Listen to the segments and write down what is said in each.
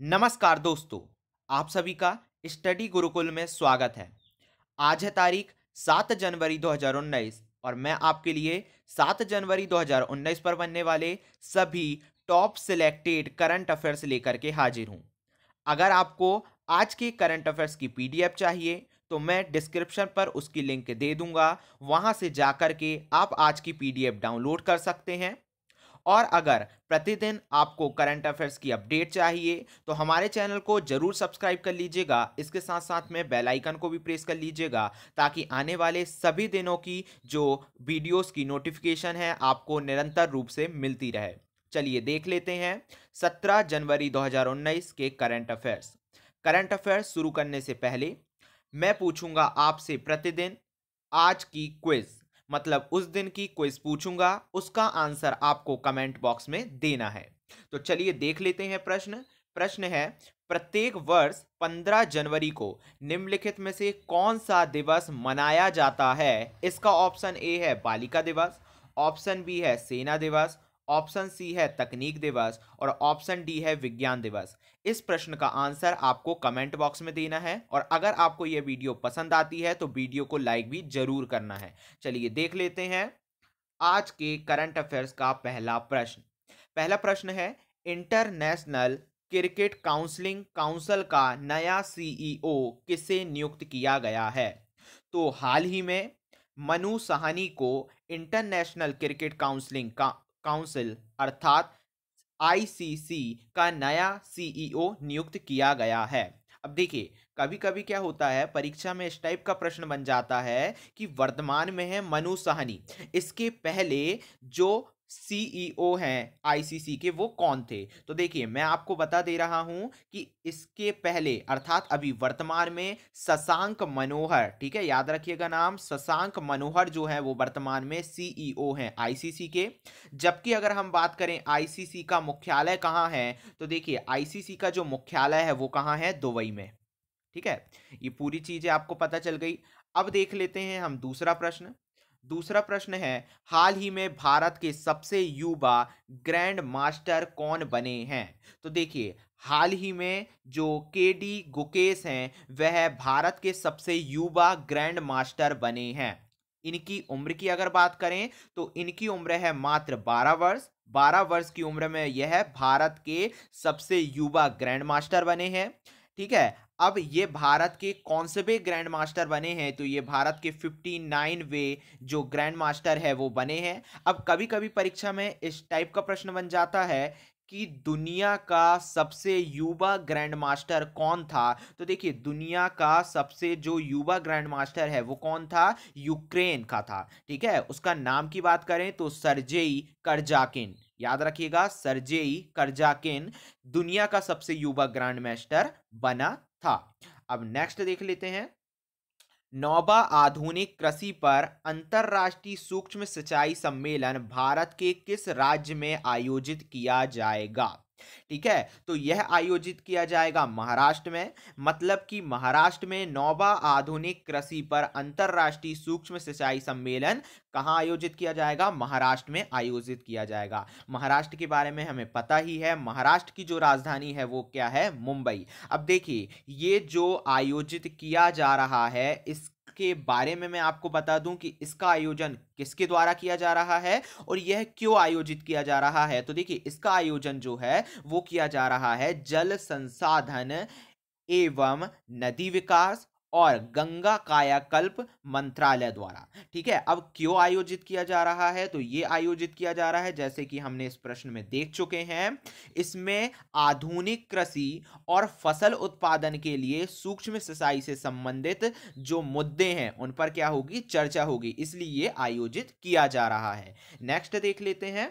नमस्कार दोस्तों, आप सभी का स्टडी गुरुकुल में स्वागत है। आज है तारीख 7 जनवरी 2019 और मैं आपके लिए 7 जनवरी 2019 पर बनने वाले सभी टॉप सिलेक्टेड करंट अफेयर्स लेकर के हाजिर हूं। अगर आपको आज के करंट अफेयर्स की पीडीएफ चाहिए तो मैं डिस्क्रिप्शन पर उसकी लिंक दे दूंगा, वहां से जाकर के आप आज की पीडीएफ डाउनलोड कर सकते हैं। और अगर प्रतिदिन आपको करंट अफेयर्स की अपडेट चाहिए तो हमारे चैनल को जरूर सब्सक्राइब कर लीजिएगा। इसके साथ साथ में बेल आइकन को भी प्रेस कर लीजिएगा ताकि आने वाले सभी दिनों की जो वीडियोस की नोटिफिकेशन है आपको निरंतर रूप से मिलती रहे। चलिए देख लेते हैं 17 जनवरी 2019 के करंट अफेयर्स। करंट अफेयर्स शुरू करने से पहले मैं पूछूंगा आपसे प्रतिदिन आज की क्विज, मतलब उस दिन की क्विज पूछूंगा, उसका आंसर आपको कमेंट बॉक्स में देना है। तो चलिए देख लेते हैं प्रश्न। प्रश्न है, प्रत्येक वर्ष 15 जनवरी को निम्नलिखित में से कौन सा दिवस मनाया जाता है? इसका ऑप्शन ए है बालिका दिवस, ऑप्शन बी है सेना दिवस, ऑप्शन सी है तकनीक दिवस और ऑप्शन डी है विज्ञान दिवस। इस प्रश्न का आंसर आपको कमेंट बॉक्स में देना है और अगर आपको यह वीडियो पसंद आती है तो वीडियो को लाइक भी जरूर करना है। चलिए देख लेते हैं आज के करंट अफेयर्स का पहला प्रश्न। पहला प्रश्न है, इंटरनेशनल क्रिकेट काउंसलिंग काउंसिल का नया सीईओ किसे नियुक्त किया गया है? तो हाल ही में मनु साहनी को इंटरनेशनल क्रिकेट काउंसलिंग का काउंसिल अर्थात आईसीसी का नया सीईओ नियुक्त किया गया है। अब देखिए, कभी कभी क्या होता है परीक्षा में इस टाइप का प्रश्न बन जाता है कि वर्तमान में है मनु साहनी, इसके पहले जो सीईओ हैं आईसीसी के वो कौन थे? तो देखिए मैं आपको बता दे रहा हूं कि इसके पहले अर्थात अभी वर्तमान में शशांक मनोहर, ठीक है, याद रखिएगा नाम, शशांक मनोहर जो है वो वर्तमान में सीईओ हैं आईसीसी के। जबकि अगर हम बात करें आईसीसी का मुख्यालय कहाँ है, तो देखिए आईसीसी का जो मुख्यालय है वो कहाँ है? दुबई में। ठीक है, ये पूरी चीजें आपको पता चल गई। अब देख लेते हैं हम दूसरा प्रश्न। दूसरा प्रश्न है, हाल ही में भारत के सबसे युवा ग्रैंड मास्टर कौन बने हैं? तो देखिए हाल ही में जो केडी गुकेश हैं वह भारत के सबसे युवा ग्रैंड मास्टर बने हैं। इनकी उम्र की अगर बात करें तो इनकी उम्र है मात्र 12 वर्ष। 12 वर्ष की उम्र में यह भारत के सबसे युवा ग्रैंड मास्टर बने हैं। ठीक है, अब ये भारत के कौन से वे ग्रैंड मास्टर बने हैं? तो ये भारत के 59 वे जो ग्रैंड मास्टर है वो बने हैं। अब कभी कभी परीक्षा में इस टाइप का प्रश्न बन जाता है कि दुनिया का सबसे युवा ग्रैंड मास्टर कौन था? तो देखिए दुनिया का सबसे जो युवा ग्रैंड मास्टर है वो कौन था? यूक्रेन का था। ठीक है, उसका नाम की बात करें तो सर्जेई करजाकिन, याद रखिएगा सर्जेई करजाकिन दुनिया का सबसे युवा ग्रैंड मास्टर बना था। अब नेक्स्ट देख लेते हैं, नौवा आधुनिक कृषि पर अंतरराष्ट्रीय सूक्ष्म सिंचाई सम्मेलन भारत के किस राज्य में आयोजित किया जाएगा? ठीक है, तो यह आयोजित किया जाएगा महाराष्ट्र में। मतलब कि महाराष्ट्र में नौवा आधुनिक कृषि पर अंतरराष्ट्रीय सूक्ष्म सिंचाई सम्मेलन कहां आयोजित किया जाएगा? महाराष्ट्र में आयोजित किया जाएगा। महाराष्ट्र के बारे में हमें पता ही है, महाराष्ट्र की जो राजधानी है वो क्या है? मुंबई। अब देखिए ये जो आयोजित किया जा रहा है इसके बारे में मैं आपको बता दूं कि इसका आयोजन किसके द्वारा किया जा रहा है और यह क्यों आयोजित किया जा रहा है। तो देखिए इसका आयोजन जो है वो किया जा रहा है जल संसाधन एवं नदी विकास और गंगा कायाकल्प मंत्रालय द्वारा। ठीक है, अब क्यों आयोजित किया जा रहा है? तो ये आयोजित किया जा रहा है जैसे कि हमने इस प्रश्न में देख चुके हैं, इसमें आधुनिक कृषि और फसल उत्पादन के लिए सूक्ष्म सिंचाई से संबंधित जो मुद्दे हैं उन पर क्या होगी? चर्चा होगी, इसलिए ये आयोजित किया जा रहा है। नेक्स्ट देख लेते हैं,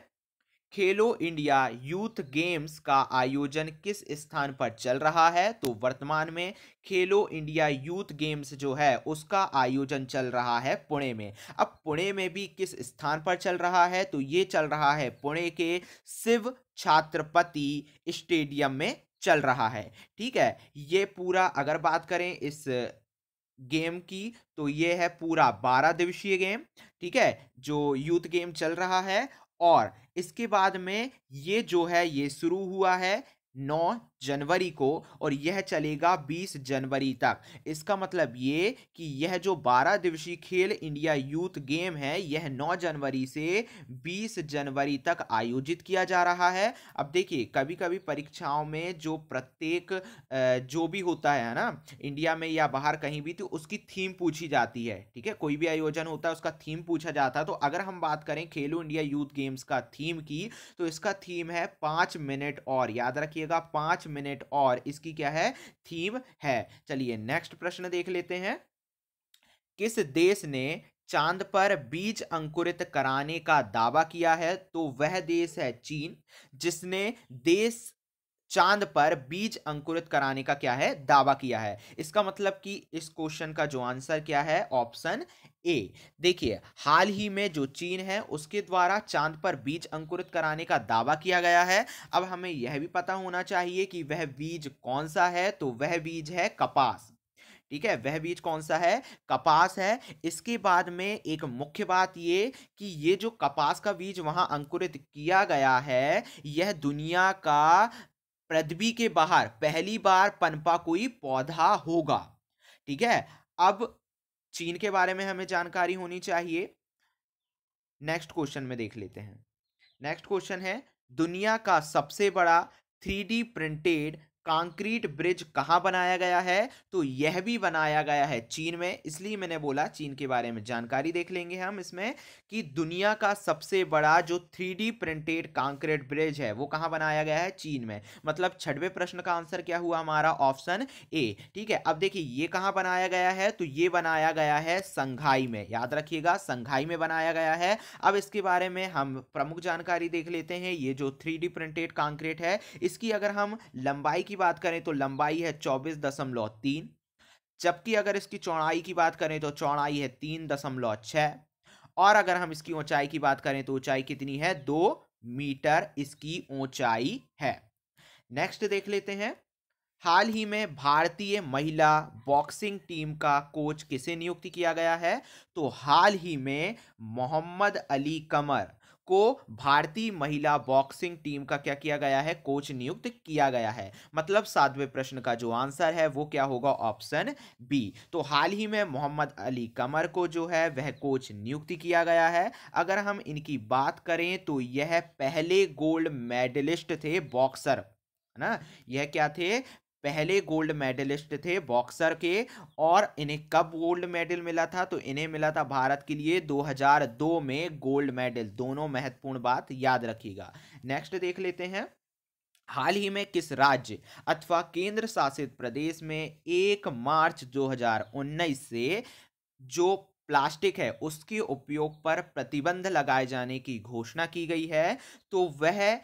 खेलो इंडिया यूथ गेम्स का आयोजन किस स्थान पर चल रहा है? तो वर्तमान में खेलो इंडिया यूथ गेम्स जो है उसका आयोजन चल रहा है पुणे में। अब पुणे में भी किस स्थान पर चल रहा है? तो ये चल रहा है पुणे के शिव छत्रपति स्टेडियम में चल रहा है। ठीक है, ये पूरा अगर बात करें इस गेम की तो ये है पूरा 12 दिवसीय गेम। ठीक है, जो यूथ गेम चल रहा है और इसके बाद में ये जो है ये शुरू हुआ है 9 जनवरी को और यह चलेगा 20 जनवरी तक। इसका मतलब ये कि यह जो 12 दिवसीय खेल इंडिया यूथ गेम है यह 9 जनवरी से 20 जनवरी तक आयोजित किया जा रहा है। अब देखिए कभी कभी परीक्षाओं में जो प्रत्येक जो भी होता है ना, इंडिया में या बाहर कहीं भी, तो उसकी थीम पूछी जाती है। ठीक है, कोई भी आयोजन होता है उसका थीम पूछा जाता है। तो अगर हम बात करें खेलो इंडिया यूथ गेम्स का थीम की, तो इसका थीम है 5 मिनट और। याद रखिएगा 5 मिनट और इसकी क्या है, थीम है। चलिए नेक्स्ट प्रश्न देख लेते हैं। किस देश ने चांद पर बीज अंकुरित कराने का दावा किया है? तो वह देश है चीन, जिसने देश चांद पर बीज अंकुरित कराने का क्या है, दावा किया है। इसका मतलब कि इस क्वेश्चन का जो आंसर क्या है, ऑप्शन ए। देखिए हाल ही में जो चीन है उसके द्वारा चांद पर बीज अंकुरित कराने का दावा किया गया है। अब हमें यह भी पता होना चाहिए कि वह बीज कौन सा है, तो वह बीज है कपास। ठीक है, वह बीज कौन सा है, कपास है। इसके बाद में एक मुख्य बात ये कि ये जो कपास का बीज वहां अंकुरित किया गया है, यह दुनिया का पृथ्वी के बाहर पहली बार पनपा कोई पौधा होगा। ठीक है, अब चीन के बारे में हमें जानकारी होनी चाहिए। नेक्स्ट क्वेश्चन में देख लेते हैं। नेक्स्ट क्वेश्चन है, दुनिया का सबसे बड़ा 3D प्रिंटेड कंक्रीट ब्रिज कहां बनाया गया है? तो यह भी बनाया गया है चीन में। इसलिए मैंने बोला चीन के बारे में जानकारी देख लेंगे हम इसमें, कि दुनिया का सबसे बड़ा जो 3D प्रिंटेड कंक्रीट ब्रिज है वो कहां बनाया गया है, चीन में। मतलब 6वें प्रश्न का आंसर क्या हुआ हमारा, ऑप्शन ए। ठीक है, अब देखिए ये कहां बनाया गया है, तो ये बनाया गया है संघाई में। याद रखिएगा संघाई में बनाया गया है। अब इसके बारे में हम प्रमुख जानकारी देख लेते हैं। ये जो 3D प्रिंटेड कंक्रीट है, इसकी अगर हम लंबाई की बात करें तो लंबाई है 24.3, जबकि अगर इसकी चौड़ाई की बात करें तो चौड़ाई है 3.6, और अगर हम इसकी ऊंचाई की बात करें तो ऊंचाई कितनी है, 2 मीटर इसकी ऊंचाई है। नेक्स्ट देख लेते हैं। हाल ही में भारतीय महिला बॉक्सिंग टीम का कोच किसे नियुक्त किया गया है? तो हाल ही में मोहम्मद अली कमर को भारतीय महिला बॉक्सिंग टीम का क्या किया गया है, कोच नियुक्त किया गया है। मतलब 7वें प्रश्न का जो आंसर है वो क्या होगा, ऑप्शन बी। तो हाल ही में मोहम्मद अली कमर को जो है वह कोच नियुक्त किया गया है। अगर हम इनकी बात करें तो यह पहले गोल्ड मेडलिस्ट थे बॉक्सर, है ना। यह क्या थे, पहले गोल्ड मेडलिस्ट थे बॉक्सर के। और इन्हें कब गोल्ड मेडल मिला था, तो इन्हें मिला था भारत के लिए 2002 में गोल्ड मेडल। दोनों महत्वपूर्ण बात याद रखिएगा। नेक्स्ट देख लेते हैं। हाल ही में किस राज्य अथवा केंद्र शासित प्रदेश में 1 मार्च 2019 से जो प्लास्टिक है उसके उपयोग पर प्रतिबंध लगाए जाने की घोषणा की गई है? तो वह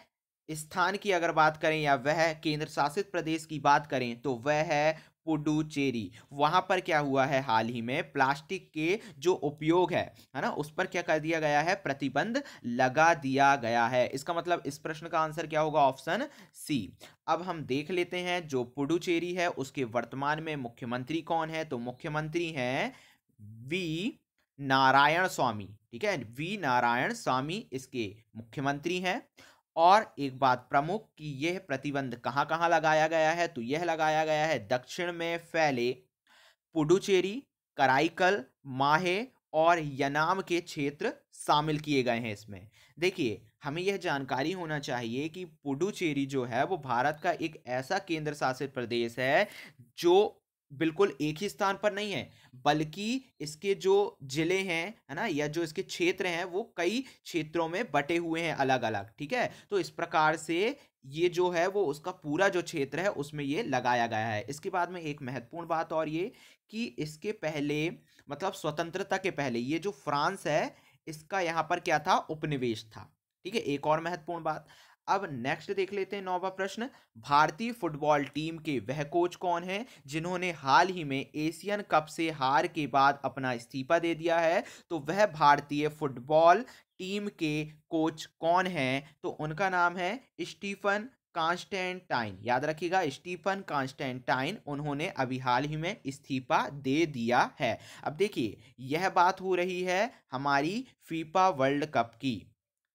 स्थान की अगर बात करें या वह केंद्र शासित प्रदेश की बात करें तो वह है पुडुचेरी। वहां पर क्या हुआ है, हाल ही में प्लास्टिक के जो उपयोग है ना, उस पर क्या कर दिया गया है, प्रतिबंध लगा दिया गया है। इसका मतलब इस प्रश्न का आंसर क्या होगा, ऑप्शन सी। अब हम देख लेते हैं जो पुडुचेरी है उसके वर्तमान में मुख्यमंत्री कौन है? तो मुख्यमंत्री हैं वी नारायण स्वामी। ठीक है, वी नारायण स्वामी इसके मुख्यमंत्री हैं। और एक बात प्रमुख कि यह प्रतिबंध कहां कहां लगाया गया है, तो यह लगाया गया है दक्षिण में फैले पुडुचेरी, कराईकल, माहे और यनाम के क्षेत्र शामिल किए गए हैं इसमें। देखिए हमें यह जानकारी होना चाहिए कि पुडुचेरी जो है वो भारत का एक ऐसा केंद्र शासित प्रदेश है जो बिल्कुल एक ही स्थान पर नहीं है, बल्कि इसके जो जिले हैं, है ना, या जो इसके क्षेत्र हैं वो कई क्षेत्रों में बटे हुए हैं अलग अलग। ठीक है, तो इस प्रकार से ये जो है वो उसका पूरा जो क्षेत्र है उसमें ये लगाया गया है। इसके बाद में एक महत्वपूर्ण बात और ये कि इसके पहले, मतलब स्वतंत्रता के पहले, ये जो फ्रांस है इसका यहाँ पर क्या था, उपनिवेश था। ठीक है, एक और महत्वपूर्ण बात। अब नेक्स्ट देख लेते हैं 9वां प्रश्न। भारतीय फुटबॉल टीम के वह कोच कौन है जिन्होंने हाल ही में एशियन कप से हार के बाद अपना इस्तीफा दे दिया है? तो वह भारतीय फुटबॉल टीम के कोच कौन हैं? तो उनका नाम है स्टीफन कॉन्स्टेंटाइन। याद रखिएगा स्टीफन कॉन्स्टेंटाइन, उन्होंने अभी हाल ही में इस्तीफा दे दिया है। अब देखिए यह बात हो रही है हमारी फीफा वर्ल्ड कप की।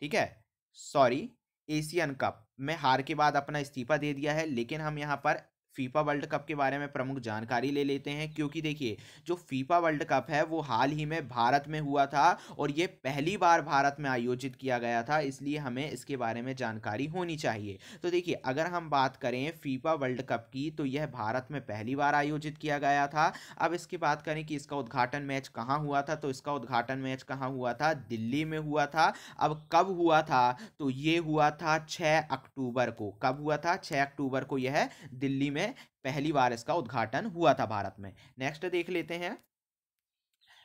ठीक है, सॉरी, एशियन कप में हार के बाद अपना इस्तीफा दे दिया है, लेकिन हम यहाँ पर फीफा वर्ल्ड कप के बारे में प्रमुख जानकारी ले लेते हैं, क्योंकि देखिए जो फीफा वर्ल्ड कप है वो हाल ही में भारत में हुआ था और ये पहली बार भारत में आयोजित किया गया था, इसलिए हमें इसके बारे में जानकारी होनी चाहिए। तो देखिए अगर हम बात करें फीफा वर्ल्ड कप की तो यह भारत में पहली बार आयोजित किया गया था। अब इसकी बात करें कि इसका उद्घाटन मैच कहाँ हुआ था, तो इसका उद्घाटन मैच कहाँ हुआ था, दिल्ली में हुआ था। अब कब हुआ था, तो ये हुआ था 6 अक्टूबर को। कब हुआ था, 6 अक्टूबर को यह दिल्ली में पहली बार इसका उद्घाटन हुआ था भारत में। नेक्स्ट देख लेते हैं,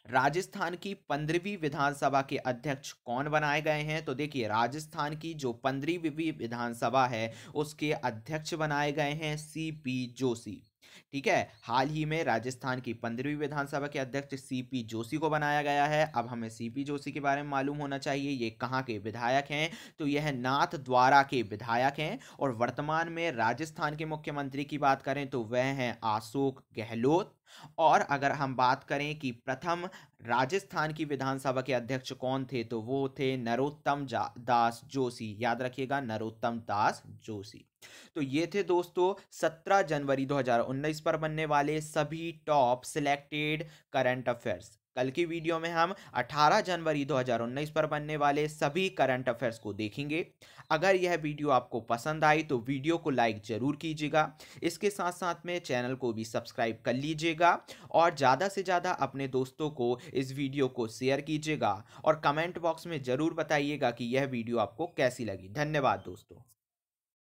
राजस्थान की 15वीं विधानसभा के अध्यक्ष कौन बनाए गए हैं। तो देखिए राजस्थान की जो 15वीं विधानसभा है उसके अध्यक्ष बनाए गए हैं सीपी जोशी। ठीक है, हाल ही में राजस्थान की 15वीं विधानसभा के अध्यक्ष सीपी जोशी को बनाया गया है। अब हमें सीपी जोशी के बारे में मालूम होना चाहिए, ये कहाँ के विधायक हैं, तो यह नाथ द्वारा के विधायक हैं और वर्तमान में राजस्थान के मुख्यमंत्री की बात करें तो वह हैं अशोक गहलोत। और अगर हम बात करें कि प्रथम राजस्थान की विधानसभा के अध्यक्ष कौन थे, तो वो थे नरोत्तम दास जोशी। याद रखिएगा, नरोत्तम दास जोशी। तो ये थे दोस्तों 17 जनवरी 2019 पर बनने वाले सभी टॉप सिलेक्टेड करंट अफेयर्स। कल की वीडियो में हम 18 जनवरी 2019 पर बनने वाले सभी करंट अफेयर्स को देखेंगे। अगर यह वीडियो आपको पसंद आई तो वीडियो को लाइक ज़रूर कीजिएगा, इसके साथ साथ में चैनल को भी सब्सक्राइब कर लीजिएगा और ज़्यादा से ज़्यादा अपने दोस्तों को इस वीडियो को शेयर कीजिएगा और कमेंट बॉक्स में ज़रूर बताइएगा कि यह वीडियो आपको कैसी लगी। धन्यवाद दोस्तों।